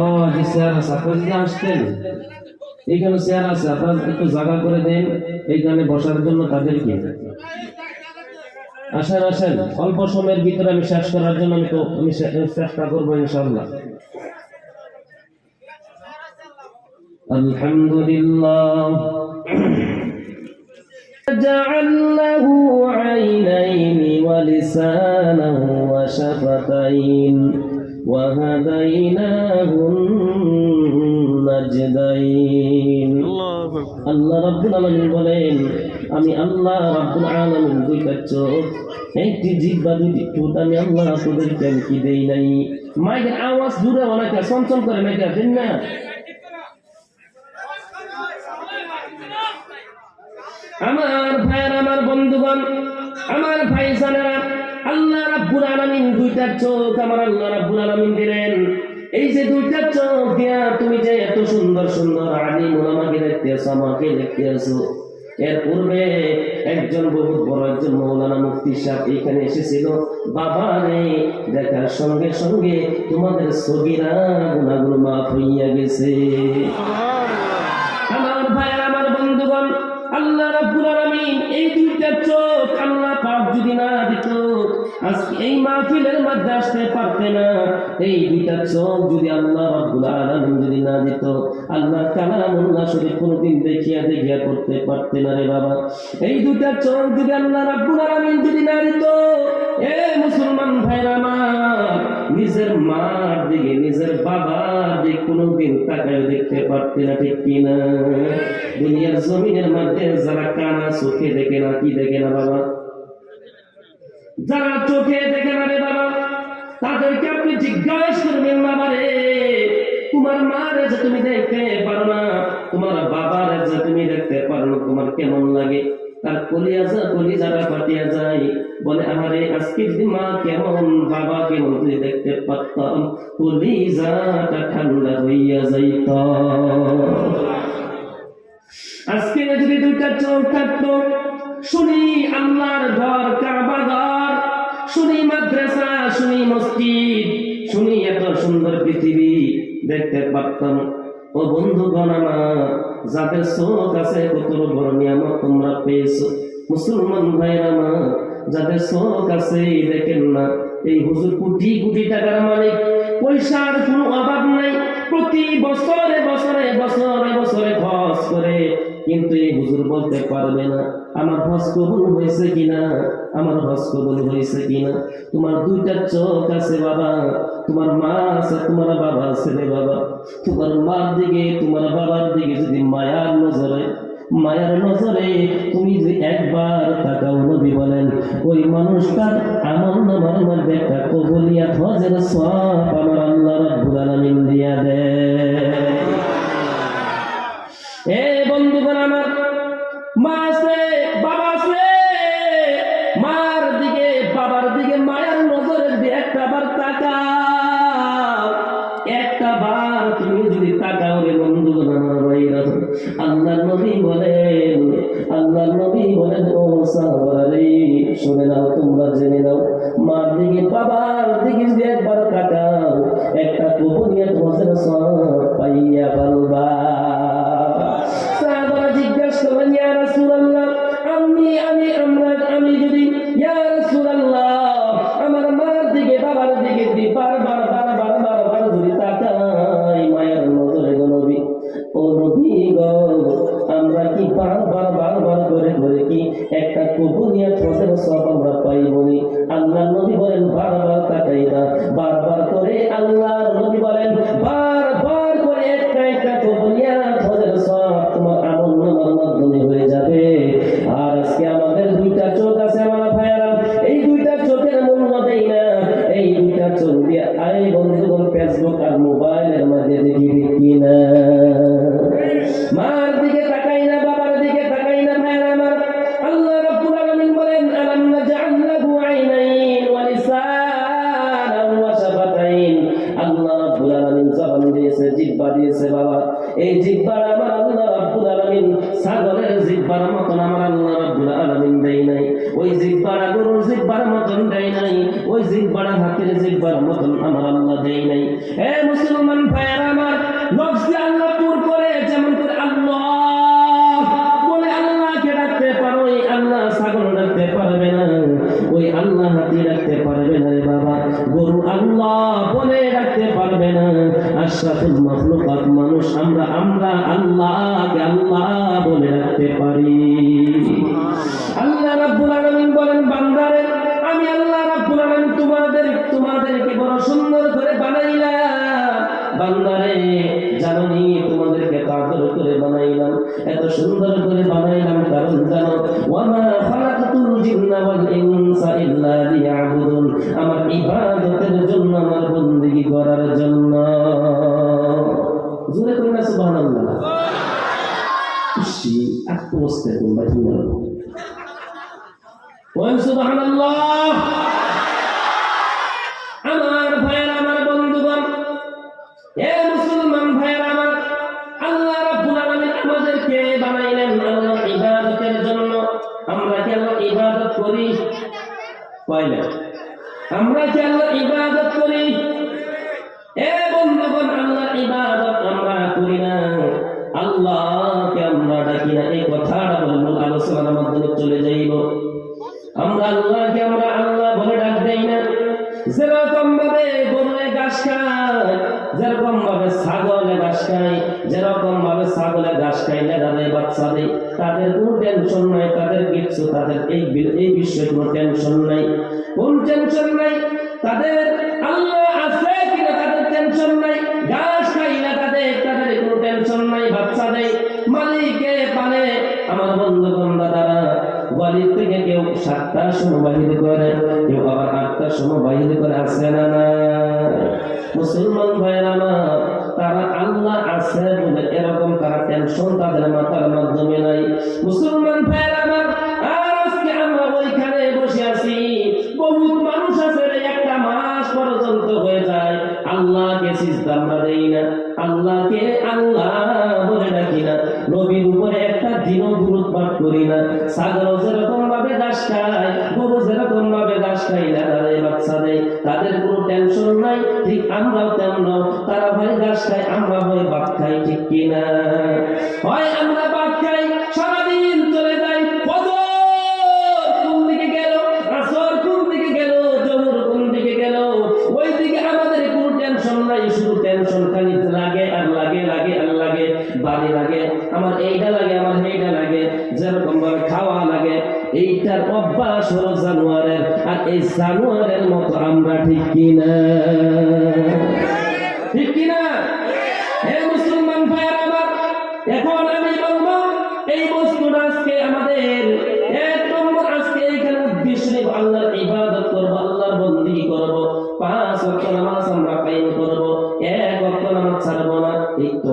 ও জি sir suppose আসতেন এইখানে chair আছে, আপনারা একটু জায়গা করে দেন এইখানে বসার জন্য তাদেরকে। আসেন আসেন, অল্প সময়ের ভিতরে আমি শেষ করার জন্য আমি চেষ্টা করবো ইনশাআল্লাহ। আলহামদুলিল্লাহ جعله عينين ولسانا وشفتين وهديناه النجدين আল্লাহ রাব্বুল আলামিন বলেন, আমি আল্লাহ রাব্বুল আলামিন দুইটা চোখ, একটি জিহ্বা, দুইটি ঠোঁট আমি আল্লাহ তোদেরকে কি দেই নাই। মাইকের আওয়াজ দূরে অনেকে চঞ্চল করে মাইকে দেন না। আমার ভাইয়ের, আমার বন্ধুগণ, আমার ভাইজানেরা, আল্লাহ রাব্বুল আলামিন দুইটা চোখ আমার আল্লাহ রাব্বুল আলামিন দিলেন। এই যে দুইটা চোখ দিয়া তুমি যে এত সুন্দর সুন্দর আলিম ওলামাকে দেখতেছো, আমাকে দেখতেছো, এর পূর্বে একজন বহুত বড় একজন মৌলানা মুফতি সাহেব এখানে এসেছিল। বাবা রে, দেখার সঙ্গে সঙ্গে তোমাদের সগীরা গুনাহগুলো মাফ হইয়া গেছে। আমার ভাইয়ের, আমার বন্ধুগণ, আল্লাহ রাব্বুল আলামিন এই দুইটা চোখ আল্লাহ পাক যদি না দিত, আজকে এই মাহফিলের মধ্যে আসতে পারতে না। এই দুইটা চোখ যদি আল্লাহ রাব্বুল আলামিন যদি না দিত, আল্লাহ কালামুল্লাহ শরীফ কোনদিন দেখিয়া দেখিয়া করতে পারতে না রে বাবা। এই দুইটা চোখ যদি আল্লাহ রাব্বুল আলামিন যদি না দিত, এ মুসলমান ভাইরা আমার, নিজের মার দিকে, নিজের বাবার দিকে কোনদিন তাকায় দেখতে পারতে না, ঠিক কিনা? দুনিয়ার জমিনের মধ্যে যারা কানা চোখে দেখে না, কি দেখে না বাবা? যারা চোখে দেখে না রে বাবা, তাদেরকে আপনি জিজ্ঞাসা করবেন, বাবা রে, তোমার মারে যে তুমি দেখতে পারো না, তোমার বাবারে যে তুমি দেখতে পারো না, তোমার কেমন লাগে? তার কলিজারা ফাটিয়া যায়, বলে আমারে আজকে যদি মা কেমন, বাবা কেমন যদি দেখতে পারতাম, কলিজাটা ঠান্ডা হইয়া যাইত। আজকে যদি দুইটা চোখ থাকতো, শুনি আল্লাহর ঘর, কাবা ঘর, শুনি মাদ্রাসা, শুনি মসজিদ, শুনি এত সুন্দর পৃথিবী দেখতে পারতাম। ও বন্ধুগণ আমার, যাদের চোখ আছে, কত বড় নিয়ামত তোমরা পেয়েছো। মুসলমান ভাইরা আমার, যাদের চোখ আছে দেখেন না, এই হুজুর কোটি কোটি টাকার মালিক, পয়সার কোনো অভাব নাই, প্রতি বছরে বছরে বছরে বছরে খরচ করে, কিন্তু এই হুজুর বলতে পারবে না আমার হজ কবুল হয়েছে কিনা, আমার হজ কবুল হয়েছে কিনা। তোমার দুইটা চোখ আছে বাবা, তোমার মা আছে, তোমার বাবা আছে রে বাবা। তোমার মার দিকে, তোমার বাবার দিকে যদি মায়ার নজরে তুমি যদি একবার তাকাও, নবী বলেন ওই মানুষটার আমল নামার মধ্যে একটা কবুলিয়াত হজের সওয়াব আমার আল্লাহ রাব্বুল আলামিন দিয়া দেয়। এ বন্ধুগণ আমার, মা আছে, বাবা আছে, মার দিকে বাবার দিকে মায়ের নজরে দিয়ে একটা বার তাকাও, একটা বার তুমি যদি তাকাও রে বন্ধুগণ আমার ভাইরা, আল্লাহর নবী বলেন ও সাহাবারা, শুনে নাও, তোমরা জেনে নাও, মার দিকে বাবার দিকে যদি একবার তাকাও, একটা কবুলিয়াত হজের সওয়াব পাইয়া ফেলবা। সাহাবারা জিজ্ঞাসা করলেন, ইয়া রাসূলুল্লাহ, আমি যদি ইয়া রাসূলুল্লাহ আমার মার দিকে বাবার দিকে যদি বারবার যদি তাকাই মায়ের নজরে গো নবী, ও নবী গো, আমরা কি বারবার করে কি একটা কবুলিয়াত হজের সওয়াব আমরা পাইবনি? আল্লাহর নবী বলেন বারবার তাকাই না, বারবার করে আল্লাহর নবী বলেন বারবার করে একটা কবুলিয়াত হজের সওয়াব তোমার আমল নামার মাধ্যমে হয়ে যাবে। আর আজকে আমাদের দুইটা চোখ আছে আমার ভাইয়েরা, এই দুইটা চোখের মূল্য দেই না। এই দুইটা চোখ দিয়ে আই বন্ধুগণ ফেসবুক আর মোবাইলের মধ্যে দেখি কিনা, মার দিকে তাকাই না, বাবার দিকে তাকাই না ভাইয়েরা আমার। আল্লাহ রাব্বুল আলামিন বলেন আলাম নাজআল লাহু আইনাইন ওয়া লিসানান ওয়া শাফাতাইন। আল্লাহ রাব্বুল আলামিন জবান দিয়েছে, জিহ্বা দিয়েছে বাবা। এই জিহ্বার আমার আল্লাহ রাব্বুল আলামিন ছাগলের জিহ্বার মতন আমার আল্লাহ রাব্বুল আলামিন দেয় নাই, ওই জিহ্বার গরুর জিহ্বার মতন দেয় নাই, ওই জিহ্বার হাতের জিহ্বার মতন আমার আল্লাহ দেয় নাই। এ মুসলমান ভাইয়েরা আমার, লফজে আল্লাহ পুর করে যেমন করে আল্লাহ বলে আল্লাহকে ডাকতে পারো, ওই আল্লাহ ছাগল ডাকতে পারবে না, ওই আল্লাহ হাতি ডাকতে পারবে না রে বাবা, গরু আল্লাহ বলে ডাকতে পারবে না। আশরাফুল মাখলুকাত মানুষ আমরা আল্লাহকে আল্লাহ বলে ডাকতে পারি। আল্লাহ রাব্বুল আলামিন বলেন, বান্দারে আমি আল্লাহ রাব্বুল আলামিন তোমাদেরকে বড় সুন্দর করে বানাইলাম। বান্দারে জানি তোমাদেরকে আদর করে বানাইলাম, এত সুন্দর করে বানাইলাম কারণ জানো, ওয়ামা খালাকাতুল জিন্না ওয়াল ইনসা ইল্লা লিয়াবুদুন, আমার ইবাদতের জন্য, আমার বندگی করার জন্য। জোরে করে না সুবহানাল্লাহ। খুশি আত্মবস্তে তোমরা তোমরা ওয়া সুবহানাল্লাহ। আমার ভাইয়েরা, আমার বন্ধুগণ, এ মুসলমান ভাইয়েরা আমার, আল্লাহ রাব্বুল আলামিন আমাদেরকে বানাইলেন আল্লাহর ইবাদতের জন্য। আমরা কি আল্লাহর ইবাদত করি? কয়না আমরা কি আল্লাহর ইবাদত করি? এ বন্ধুগণ, আল্লাহর ইবাদত আমরা করি না, আল্লাহকে আমরা ডাকি না। এই কথাটা বলে মূল আলোচনার মাধ্যমে চলে যাইব। আমরা আল্লাহকে আল্লাহ বলে ডাক দেই না। যেরকম ভাবে গরুয়ে ঘাস খায়, যেরকম ভাবে ছাগলে ঘাস খায়, যেরকম ভাবে ছাগলে ঘাস খাইলে তাদের বাচ্চা দেয়, তাদের কোনো টেনশন নাই, তাদের কিচ্ছু, তাদের এই বিষয়ে কোনো টেনশন নাই, কোন টেনশন নাই। তাদের আল্লাহ আছে কিনা তাদের টেনশন নাই, ঘাস খাইলে তাদের কোনো টেনশন নাই, বাচ্চা দেয়, মালিকে পালে। আমার বন্ধুগণ দাদারা, বাড়ির থেকে কেউ 7টার সময় বাহির করে, কেউ আবার 8টার সময় বাহির করে, আসে না না মুসলমান ভাইয়েরা আমার, তারা আল্লাহ আছে বলে এরকম তারা টেনশন তাদের মাথার মাধ্যমে নাই। মুসলমান ভাইয়েরা আমার, আর আজকে আমরা ওইখানে বসে আছি, বহুত মানুষ আছে একটা মাস পর্যন্ত হয়ে যায় আল্লাহকে সিজদা আমরা দেই না, আল্লাহকে আল্লাহ বলে ডাকি না, নবীর উপরে একটা দিনও দুরূদ পাঠ করি না। ছাগল যেরকম ভাবে ঘাস খায়, গরু যেরকম ভাবে ঘাস খায় না, তাদের বাচ্চা দেয়, তাদের কোনো টেনশন নাই, ঠিক আমরাও তেমন। তারা হয় ঘাস খায়, আমরা হয় ভাত খাই, ঠিক কিনা? হয় আমরা ভাত খাই, সারাদিন চলে যাই, ফজর কোন দিকে গেল, আসর কোন দিকে গেল, জোহর কোন দিকে গেল, ওই দিকে আমাদের কোনো টেনশন নাই, শুধু টেনশন খালি লাগে আর লাগে, লাগে আর লাগে, বাড়ি লাগে, আমার এইটা লাগে, আমার এইটা লাগে, যেরকম ভাবে খাওয়া লাগে। এইটার অভ্যাস হলো জানোয়ারের, আর এই জানোয়ারের মতো আমরা, ঠিক কিনা? ঠিক কিনা? হে মুসলমান ভাইয়েরা আমার, এখন আমি বলবো এই বস্তুটা আজকে আমাদের একদম, আজকে এখানে উদ্দেশ্য নেব আল্লাহর ইবাদত করবো, আল্লাহর বندگی করবো, 5 ওয়াক্ত নামাজ আমরা কায়েম করবো, 1 ওয়াক্ত নামাজ ছাড়বো না। এই তো